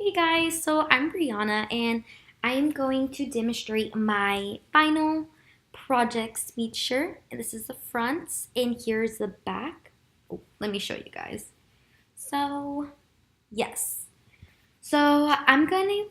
Hey guys, so I'm Brianna and I'm going to demonstrate my final project feature. And this is the front and here's the back. Oh, let me show you guys. So, yes. So, I'm going to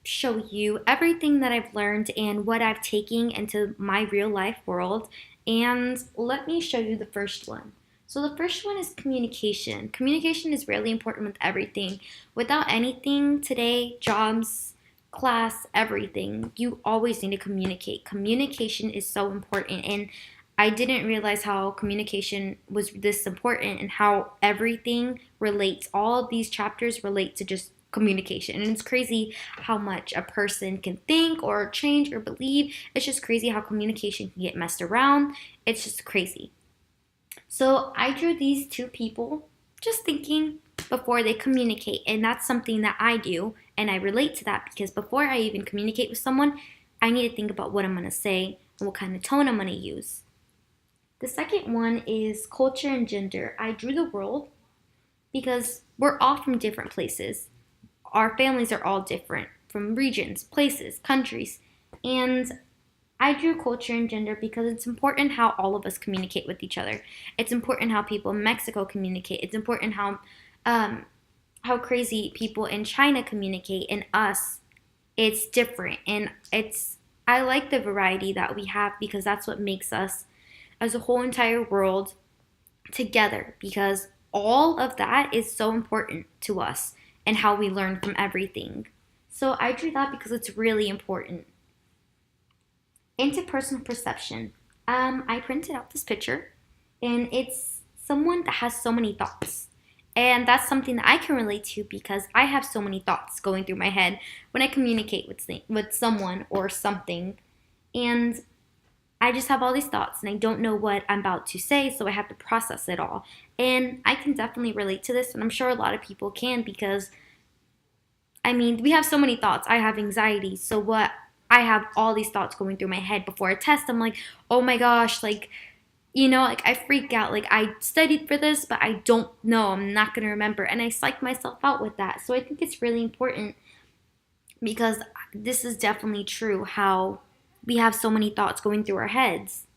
show you everything that I've learned and what I've taken into my real life world. And let me show you the first one. So, the first one is communication. Communication is really important with everything. Without anything today, jobs, class, everything, you always need to communicate. Communication is so important. And I didn't realize how communication was this important and how everything relates. All of these chapters relate to just communication. And it's crazy how much a person can think or change or believe. It's just crazy how communication can get messed around. It's just crazy. So I drew these two people just thinking before they communicate. And that's something that I do. And I relate to that because before I even communicate with someone, I need to think about what I'm going to say and what kind of tone I'm going to use. The second one is culture and gender. I drew the world because we're all from different places. Our families are all different from regions, places, countries. And I drew culture and gender because it's important how all of us communicate with each other. It's important how people in Mexico communicate. It's important how crazy people in China communicate and us. It's different and it's I like the variety that we have because that's what makes us as a whole entire world together because all of that is so important to us and how we learn from everything. So I drew that because it's really important. Interpersonal perception. I printed out this picture and it's someone that has so many thoughts. And that's something that I can relate to because I have so many thoughts going through my head when I communicate with someone or something. And I just have all these thoughts and I don't know what I'm about to say, so I have to process it all. And I can definitely relate to this, and I'm sure a lot of people can because, I mean, we have so many thoughts. I have anxiety, so what? I have all these thoughts going through my head before a test. I'm like, oh my gosh, like I freak out. Like, I studied for this, but I don't know. I'm not going to remember. And I psych myself out with that. So I think it's really important because this is definitely true how we have so many thoughts going through our heads.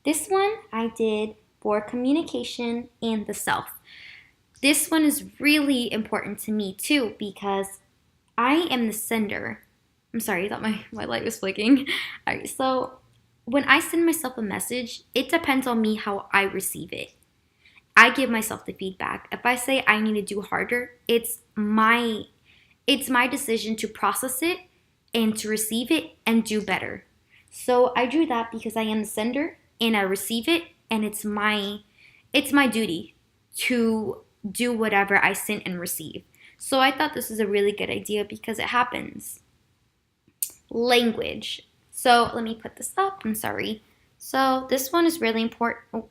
This one I did for communication and the self. This one is really important to me too because I am the sender. I'm sorry, I thought my light was flicking. All right, so when I send myself a message, it depends on me how I receive it. I give myself the feedback. If I say I need to do harder, it's my decision to process it and to receive it and do better. So I drew that because I am the sender and I receive it and it's my duty to do whatever I send and receive. So I thought this was a really good idea because it happens. Language. So let me put this up. I'm sorry. So this one is really important. Oh,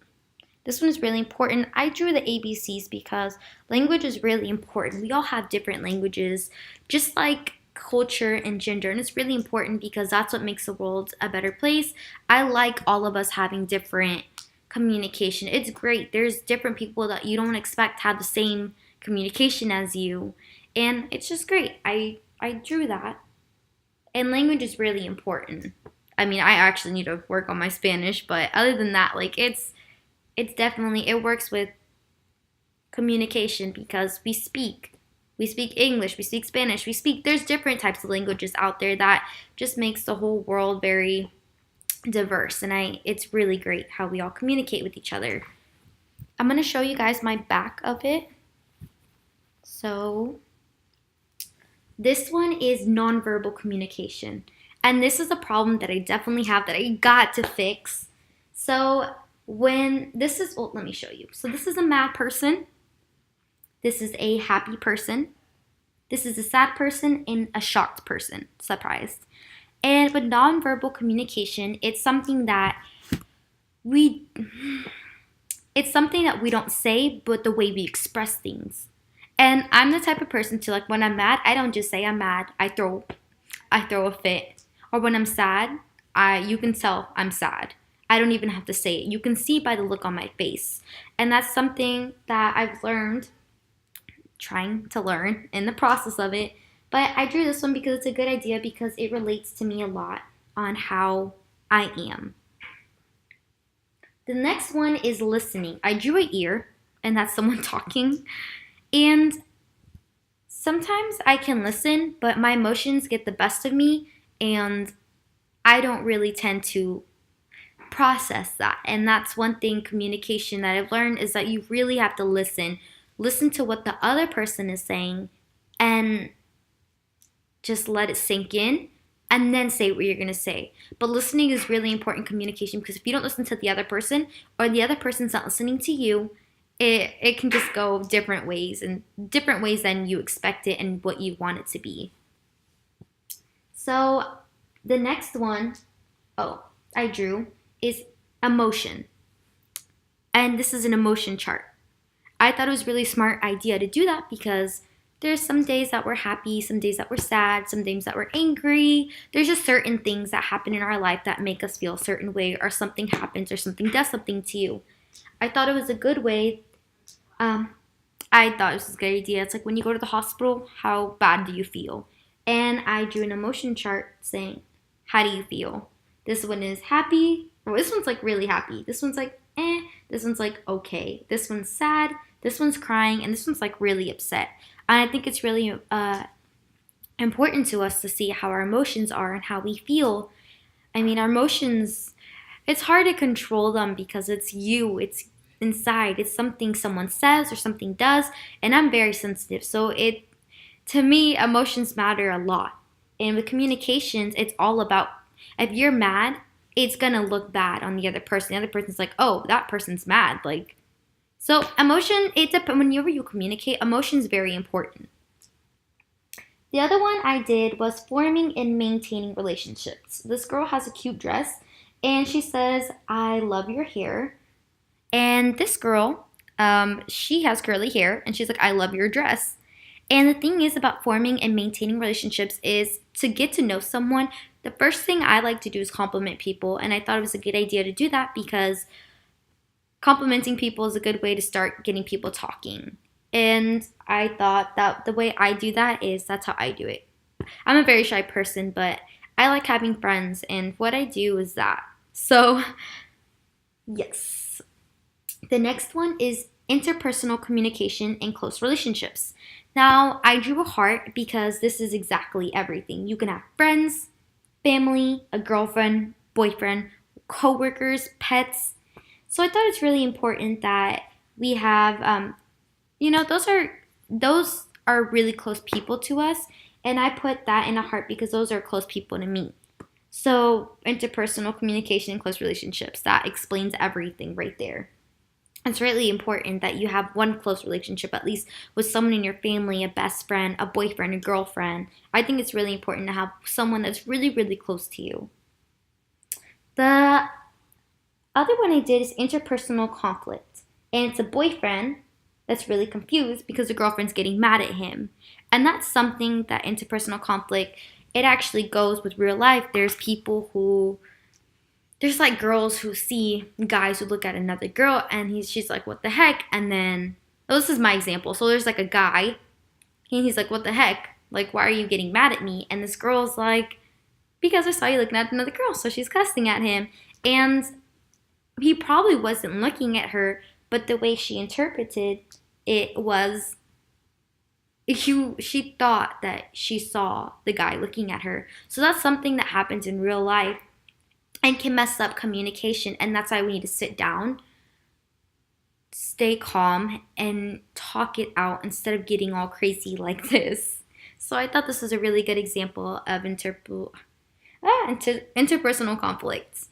this one is really important. I drew the ABCs because language is really important. We all have different languages, just like culture and gender. And it's really important because that's what makes the world a better place. I like all of us having different communication. It's great. There's different people that you don't expect to have the same communication as you. And it's just great. I drew that. And language is really important. I mean, I actually need to work on my Spanish, but other than that, like it's definitely it works with communication because we speak English, we speak Spanish, there's different types of languages out there that just makes the whole world very diverse and it's really great how we all communicate with each other. I'm going to show you guys my back of it. So this one is nonverbal communication. And this is a problem that I definitely have that I got to fix. So well, let me show you. So this is a mad person. This is a happy person. This is a sad person and a shocked person, surprised. And with nonverbal communication, we it's something that we don't say, but the way we express things. And I'm the type of person to like when I'm mad, I don't just say I'm mad. I throw a fit. Or when I'm sad, you can tell I'm sad. I don't even have to say it. You can see by the look on my face. And that's something that I've learned trying to learn in the process of it. But I drew this one because it's a good idea because it relates to me a lot on how I am. The next one is listening. I drew an ear, and that's someone talking. And sometimes I can listen, but my emotions get the best of me, and I don't really tend to process that. And that's one thing communication that I've learned is that you really have to listen. Listen to what the other person is saying and just let it sink in and then say what you're going to say. But listening is really important in communication because if you don't listen to the other person or the other person's not listening to you, it can just go different ways and different ways than you expect it and what you want it to be. So the next one, I drew is emotion. And this is an emotion chart. I thought it was a really smart idea to do that because there's some days that we're happy, some days that we're sad, some days that we're angry. There's just certain things that happen in our life that make us feel a certain way, or something happens or something does something to you. I thought it was a good way. I thought it was a good idea. It's like when you go to the hospital, how bad do you feel? And I drew an emotion chart saying, how do you feel? This one is happy. Or this one's like really happy. This one's like, eh. This one's like, okay. This one's sad. This one's crying. And this one's like really upset. And I think it's really important to us to see how our emotions are and how we feel. I mean, our emotions, it's hard to control them because it's you. It's inside. It's something someone says or something does. And I'm very sensitive. So to me, emotions matter a lot. And with communications, it's all about, if you're mad, it's going to look bad on the other person. The other person's like, oh, that person's mad. So emotion, whenever you communicate, emotion is very important. The other one I did was forming and maintaining relationships. This girl has a cute dress, and she says, I love your hair. And this girl, she has curly hair, and she's like, I love your dress. And the thing is about forming and maintaining relationships is to get to know someone. The first thing I like to do is compliment people, and I thought it was a good idea to do that because complimenting people is a good way to start getting people talking. And I thought that the way I do that is that's how I do it. I'm a very shy person, but I like having friends, and what I do is that. So, yes. The next one is interpersonal communication and close relationships. Now, I drew a heart because this is exactly everything. You can have friends, family, a girlfriend, boyfriend, coworkers, pets. So I thought it's really important that we have, those are really close people to us. And I put that in a heart because those are close people to me. So interpersonal communication and close relationships, that explains everything right there. It's really important that you have one close relationship, at least with someone in your family, a best friend, a boyfriend, a girlfriend. I think it's really important to have someone that's really, really close to you. The other one I did is interpersonal conflict. And it's a boyfriend that's really confused because the girlfriend's getting mad at him. And that's something that interpersonal conflict, it actually goes with real life. There's like girls who see guys who look at another girl and she's like, what the heck? And then, this is my example. So there's like a guy and he's like, what the heck? Like, why are you getting mad at me? And this girl's like, because I saw you looking at another girl. So she's cussing at him. And he probably wasn't looking at her, but the way she interpreted it was, she thought that she saw the guy looking at her. So that's something that happens in real life and can mess up communication. And that's why we need to sit down, stay calm, and talk it out instead of getting all crazy like this. So I thought this was a really good example of interpersonal conflicts.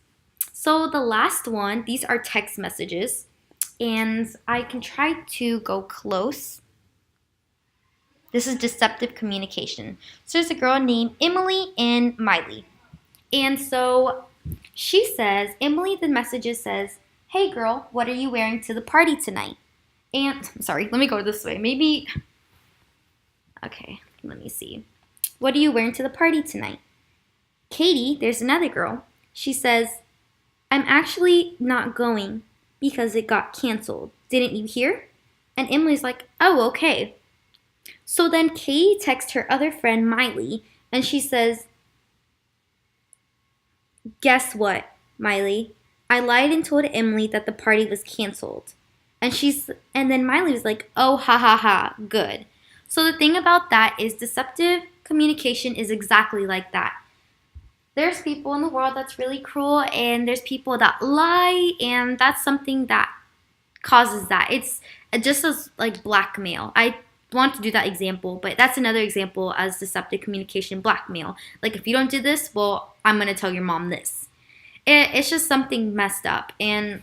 So the last one, these are text messages. And I can try to go close. This is deceptive communication. So there's a girl named Emily and Miley. And so she says, Emily, the messages says, hey girl, what are you wearing to the party tonight? And, sorry, let me go this way. Okay, let me see. What are you wearing to the party tonight? Katie, there's another girl. She says, I'm actually not going because it got canceled. Didn't you hear? And Emily's like, oh, okay. So then Katie texts her other friend Miley and she says, "Guess what, Miley? I lied and told Emily that the party was canceled." And then Miley was like, "Oh, ha ha ha, good." So the thing about that is deceptive communication is exactly like that. There's people in the world that's really cruel and there's people that lie, and that's something that causes that. It's just as like blackmail. I want to do that example, but that's another example as deceptive communication, blackmail. Like if you don't do this, well, I'm gonna tell your mom this. It's just something messed up, and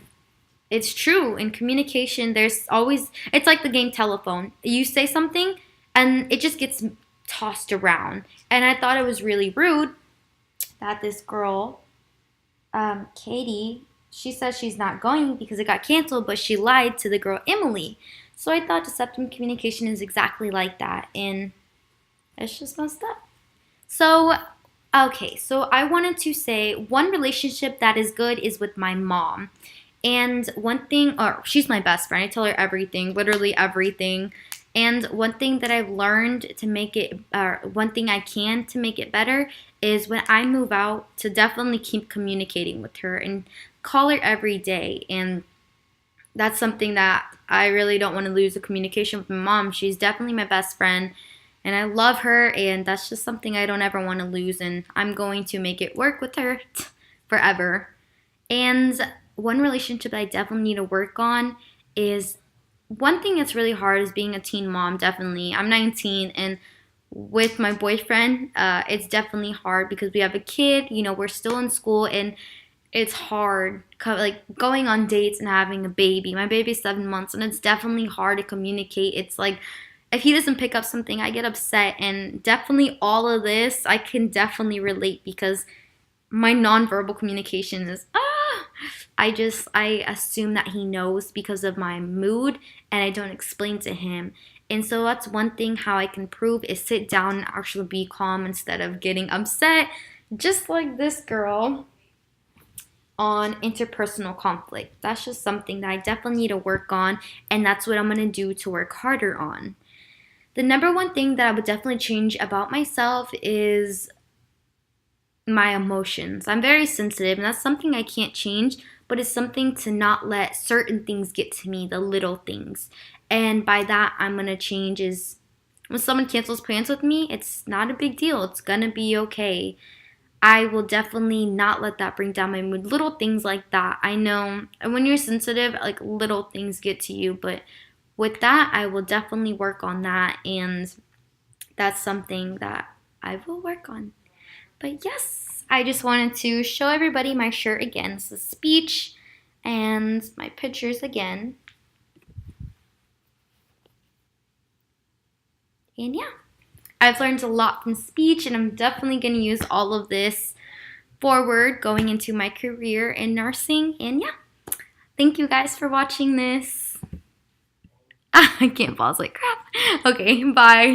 it's true in communication. There's always it's like the game telephone. You say something, and it just gets tossed around. And I thought it was really rude that this girl, Katie, she says she's not going because it got canceled, but she lied to the girl Emily. So I thought deceptive communication is exactly like that, and it's just messed up. So, okay, so I wanted to say one relationship that is good is with my mom. And one thing, or she's my best friend. I tell her everything, literally everything. And one thing that I've learned to make it, or one thing I can to make it better is when I move out to definitely keep communicating with her and call her every day. And that's something that I really don't want to lose the communication with my mom. She's definitely my best friend and I love her, and that's just something I don't ever want to lose, and I'm going to make it work with her forever. And one relationship that I definitely need to work on is one thing that's really hard is being a teen mom. Definitely, I'm 19, and with my boyfriend, it's definitely hard because we have a kid. You know, we're still in school, and it's hard. Like going on dates and having a baby. My baby's 7 months, and it's definitely hard to communicate. It's like if he doesn't pick up something, I get upset, and definitely all of this I can definitely relate because my nonverbal communication is I assume that he knows because of my mood and I don't explain to him. And so that's one thing how I can prove is sit down and actually be calm instead of getting upset, just like this girl on interpersonal conflict. That's just something that I definitely need to work on, and that's what I'm going to do to work harder on. The number one thing that I would definitely change about myself is my emotions. I'm very sensitive, and that's something I can't change, but it's something to not let certain things get to me, the little things. And by that, I'm going to change is when someone cancels plans with me, it's not a big deal. It's going to be okay. I will definitely not let that bring down my mood. Little things like that. I know when you're sensitive, like little things get to you, but with that, I will definitely work on that, and that's something that I will work on. But yes, I just wanted to show everybody my shirt again. It's a speech and my pictures again. And yeah, I've learned a lot from speech, and I'm definitely going to use all of this forward going into my career in nursing. And yeah, thank you guys for watching this. I can't pause like crap. Okay, bye.